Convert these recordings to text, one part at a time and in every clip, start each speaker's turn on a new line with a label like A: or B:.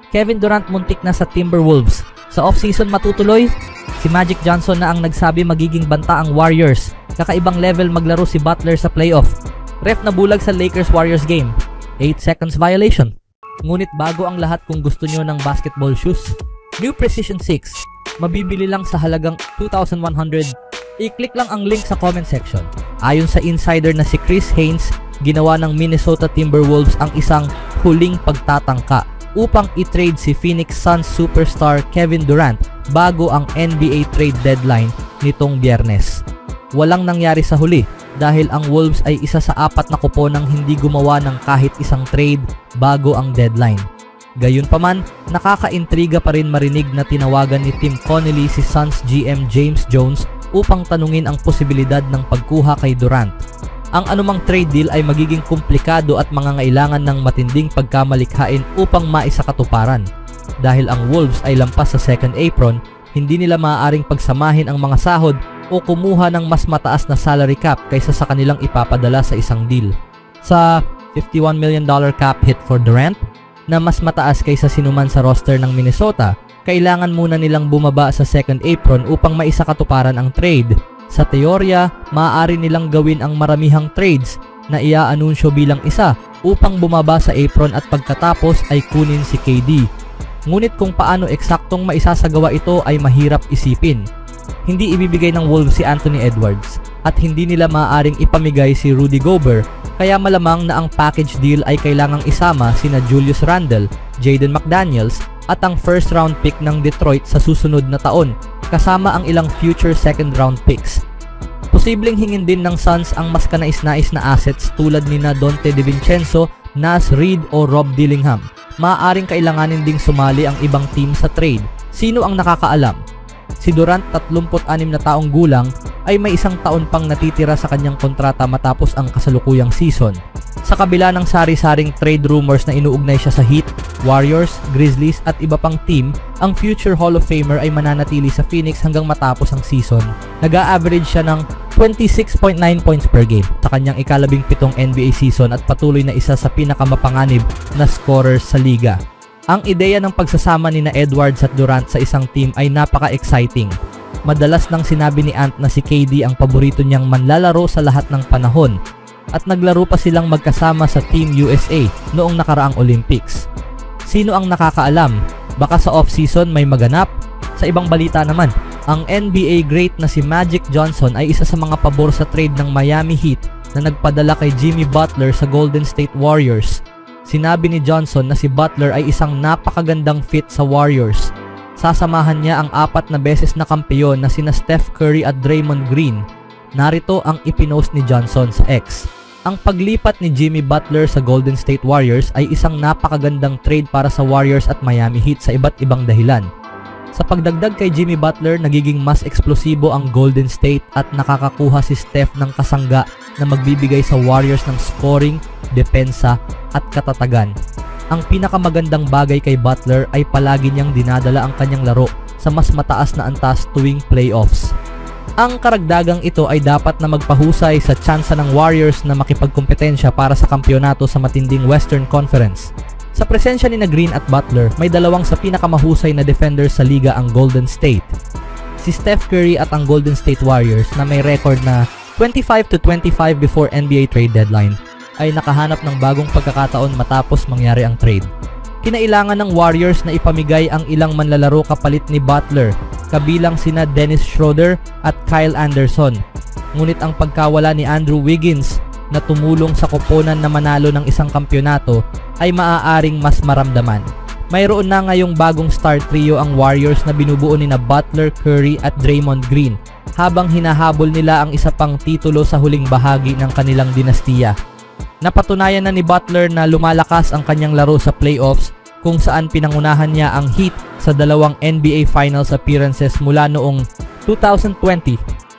A: Kevin Durant muntik na sa Timberwolves. Sa offseason matutuloy? Si Magic Johnson na ang nagsabi magiging banta ang Warriors. Kakaibang level maglaro si Butler sa playoff. Ref na bulag sa Lakers-Warriors game. 8 seconds violation. Ngunit bago ang lahat, kung gusto nyo ng basketball shoes, New Precision 6, mabibili lang sa halagang 2,100. I-click lang ang link sa comment section. Ayon sa insider na si Chris Haynes, ginawa ng Minnesota Timberwolves ang isang huling pagtatangka upang i-trade si Phoenix Suns superstar Kevin Durant bago ang NBA trade deadline nitong Biyernes. Walang nangyari sa huli dahil ang Wolves ay isa sa 4 na kuponang hindi gumawa ng kahit isang trade bago ang deadline. Gayunpaman, nakakaintriga pa rin marinig na tinawagan ni Tim Connelly si Suns GM James Jones upang tanungin ang posibilidad ng pagkuha kay Durant. Ang anumang trade deal ay magiging komplikado at mangangailangan ng matinding pagkamalikhain upang maisakatuparan. Dahil ang Wolves ay lampas sa second apron, hindi nila maaaring pagsamahin ang mga sahod o kumuha ng mas mataas na salary cap kaysa sa kanilang ipapadala sa isang deal. Sa $51 million cap hit for Durant, na mas mataas kaysa sinuman sa roster ng Minnesota, kailangan muna nilang bumaba sa second apron upang maisakatuparan ang trade. Sa teorya, maaari nilang gawin ang maramihang trades na ia-anunsyo bilang isa upang bumaba sa apron at pagkatapos ay kunin si KD. Ngunit kung paano eksaktong maisasagawa ito ay mahirap isipin. Hindi ibibigay ng Wolves si Anthony Edwards at hindi nila maaaring ipamigay si Rudy Gobert, kaya malamang na ang package deal ay kailangang isama sina Julius Randle, Jaden McDaniels at ang first round pick ng Detroit sa susunod na taon, kasama ang ilang future second round picks. Posibleng hingin din ng Suns ang mas kanais-nais na assets tulad ni na Donte DiVincenzo, Naz Reid o Rob Dillingham. Maaaring kailanganin ding sumali ang ibang team sa trade. Sino ang nakakaalam? Si Durant, 36 na taong gulang, ay may 1 taon pang natitira sa kanyang kontrata matapos ang kasalukuyang season. Sa kabila ng sari-saring trade rumors na inuugnay siya sa Heat, Warriors, Grizzlies at iba pang team, ang future Hall of Famer ay mananatili sa Phoenix hanggang matapos ang season. Nag-a-average siya ng 26.9 points per game sa kanyang ika-17 NBA season at patuloy na isa sa pinakamapanganib na scorers sa liga. Ang ideya ng pagsasama ni na Edwards at Durant sa isang team ay napaka-exciting. Madalas nang sinabi ni Ant na si KD ang paborito niyang manlalaro sa lahat ng panahon at naglaro pa silang magkasama sa Team USA noong nakaraang Olympics. Sino ang nakakaalam? Baka sa off-season may maganap? Sa ibang balita naman, ang NBA great na si Magic Johnson ay isa sa mga pabor sa trade ng Miami Heat na nagpadala kay Jimmy Butler sa Golden State Warriors. Sinabi ni Johnson na si Butler ay isang napakagandang fit sa Warriors. Sasamahan niya ang 4 na beses na kampeon na sina Steph Curry at Draymond Green. Narito ang ipinost ni Johnson sa X. Ang paglipat ni Jimmy Butler sa Golden State Warriors ay isang napakagandang trade para sa Warriors at Miami Heat sa iba't ibang dahilan. Sa pagdagdag kay Jimmy Butler, nagiging mas eksplosibo ang Golden State at nakakakuha si Steph ng kasangga na magbibigay sa Warriors ng scoring, depensa at katatagan. Ang pinakamagandang bagay kay Butler ay palagi niyang dinadala ang kanyang laro sa mas mataas na antas tuwing playoffs. Ang karagdagang ito ay dapat na magpahusay sa tsansa ng Warriors na makipagkompetensya para sa kampyonato sa matinding Western Conference. Sa presensya ni na Green at Butler, may dalawang sa pinakamahusay na defenders sa liga ang Golden State. Si Steph Curry at ang Golden State Warriors na may record na 25-25 before NBA trade deadline ay nakahanap ng bagong pagkakataon matapos mangyari ang trade. Kinailangan ng Warriors na ipamigay ang ilang manlalaro kapalit ni Butler, kabilang sina Dennis Schroeder at Kyle Anderson. Ngunit ang pagkawala ni Andrew Wiggins na tumulong sa koponan na manalo ng isang kampyonato ay maaaring mas maramdaman. Mayroon na ngayong bagong star trio ang Warriors na binubuo ni na Butler, Curry at Draymond Green habang hinahabol nila ang isa pang titulo sa huling bahagi ng kanilang dinastiya. Napatunayan na ni Butler na lumalakas ang kanyang laro sa playoffs kung saan pinangunahan niya ang Heat sa 2 NBA Finals appearances mula noong 2020.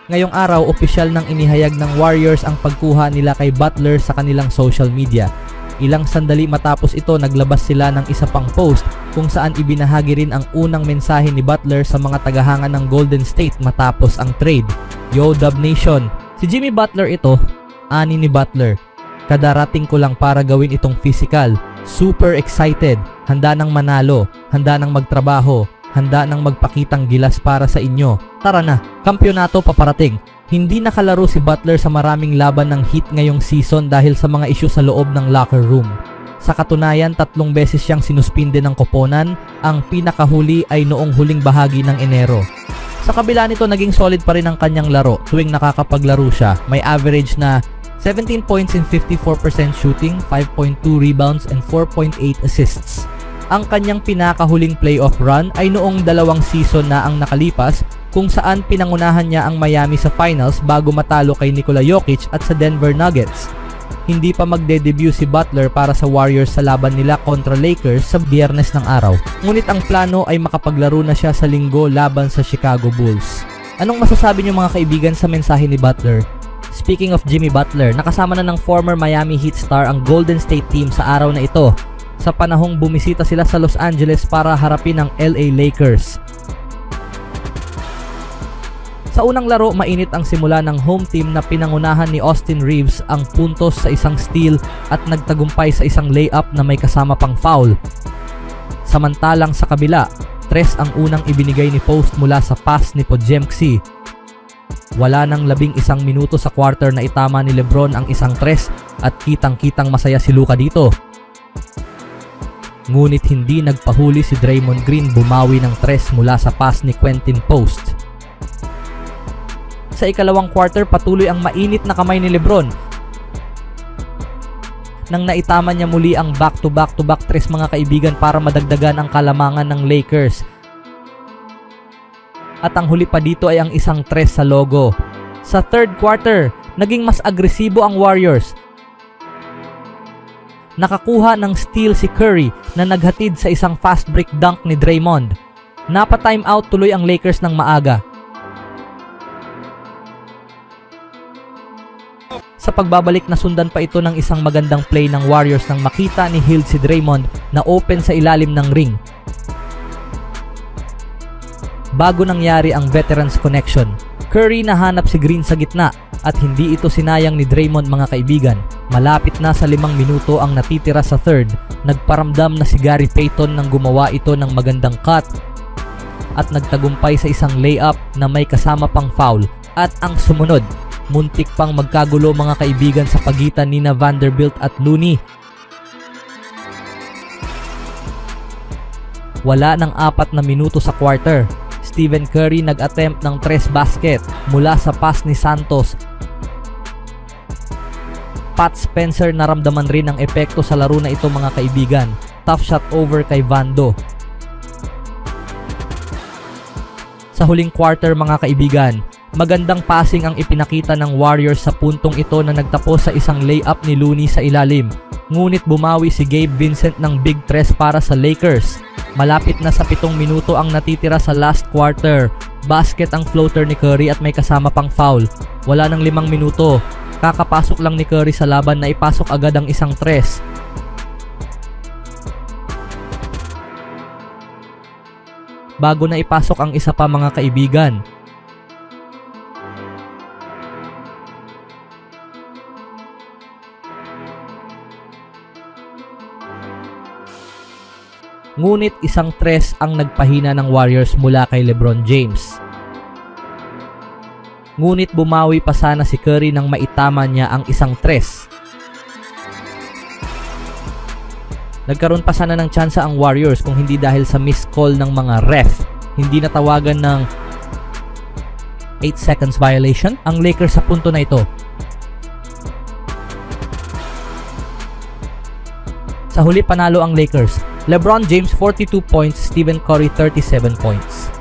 A: Ngayong araw, opisyal nang inihayag ng Warriors ang pagkuha nila kay Butler sa kanilang social media. Ilang sandali matapos ito, naglabas sila ng isa pang post kung saan ibinahagi rin ang unang mensahe ni Butler sa mga tagahanga ng Golden State matapos ang trade. Yo Dub Nation! Si Jimmy Butler ito, ani ni Butler. Kadarating ko lang para gawin itong physical. Super excited, handa nang manalo. handa nang magtrabaho, handa nang magpakitang gilas para sa inyo. Tara na, kampyonato paparating. Hindi nakalaro si Butler sa maraming laban ng Heat ngayong season dahil sa mga isyu sa loob ng locker room. Sa katunayan, 3 beses siyang sinuspinde ng koponan, ang pinakahuli ay noong huling bahagi ng Enero. Sa kabila nito, naging solid pa rin ang kanyang laro tuwing nakakapaglaro siya. May average na 17 points in 54% shooting, 5.2 rebounds and 4.8 assists. Ang kanyang pinakahuling playoff run ay noong 2 season na ang nakalipas kung saan pinangunahan niya ang Miami sa finals bago matalo kay Nikola Jokic at sa Denver Nuggets. Hindi pa magde-debut si Butler para sa Warriors sa laban nila kontra Lakers sa Biyernes ng araw. Ngunit ang plano ay makapaglaro na siya sa Linggo laban sa Chicago Bulls. Anong masasabi niyo mga kaibigan sa mensahe ni Butler? Speaking of Jimmy Butler, nakasama na ng former Miami Heat star ang Golden State team sa araw na ito sa panahong bumisita sila sa Los Angeles para harapin ang LA Lakers. Sa unang laro, mainit ang simula ng home team na pinangunahan ni Austin Reeves ang puntos sa isang steal at nagtagumpay sa isang layup na may kasama pang foul. Samantalang sa kabila, 3 ang unang ibinigay ni Post mula sa pass ni Podziemski. Wala nang 11 minuto sa quarter na itama ni LeBron ang isang 3 at kitang-kitang masaya si Luka dito. Ngunit hindi nagpahuli si Draymond Green bumawi ng 3 mula sa pass ni Quentin Post. Sa ikalawang quarter, patuloy ang mainit na kamay ni LeBron nang naitama niya muli ang back-to-back-to-back 3 mga kaibigan para madagdagan ang kalamangan ng Lakers. At ang huli pa dito ay ang isang 3 sa logo. Sa third quarter, naging mas agresibo ang Warriors. Nakakuha ng steal si Curry na naghatid sa isang fast break dunk ni Draymond. Napa-time out tuloy ang Lakers ng maaga. Sa pagbabalik, nasundan pa ito ng isang magandang play ng Warriors nang makita ni Hield si Draymond na open sa ilalim ng ring. Bago nangyari ang veterans connection, Curry nahanap si Green sa gitna at hindi ito sinayang ni Draymond mga kaibigan. Malapit na sa 5 minuto ang natitira sa third, nagparamdam na si Gary Payton nang gumawa ito ng magandang cut at nagtagumpay sa isang layup na may kasama pang foul. At ang sumunod, muntik pang magkagulo mga kaibigan sa pagitan ni Vanderbilt at Looney. Wala ng 4 na minuto sa quarter. Stephen Curry nag-attempt ng 3 basket mula sa pass ni Santos. Pat Spencer naramdaman rin ang epekto sa laro na ito mga kaibigan. Tough shot over kay Vando. Sa huling quarter mga kaibigan, magandang passing ang ipinakita ng Warriors sa puntong ito na nagtapos sa isang layup ni Looney sa ilalim. Ngunit bumawi si Gabe Vincent ng big 3 para sa Lakers. Malapit na sa 7 minuto ang natitira sa last quarter. Basket ang floater ni Curry at may kasama pang foul. Wala ng 5 minuto. Kakapasok lang ni Curry sa laban na ipasok agad ang isang 3. Bago na ipasok ang isa pa mga kaibigan. Ngunit isang 3 ang nagpahina ng Warriors mula kay LeBron James. Ngunit bumawi pa sana si Curry nang maitama niya ang isang 3. Nagkaroon pa sana ng tsansa ang Warriors kung hindi dahil sa missed call ng mga ref. Hindi natawagan ng 8 seconds violation ang Lakers sa punto na ito. Sa huli panalo ang Lakers. LeBron James 42 points, Stephen Curry 37 points.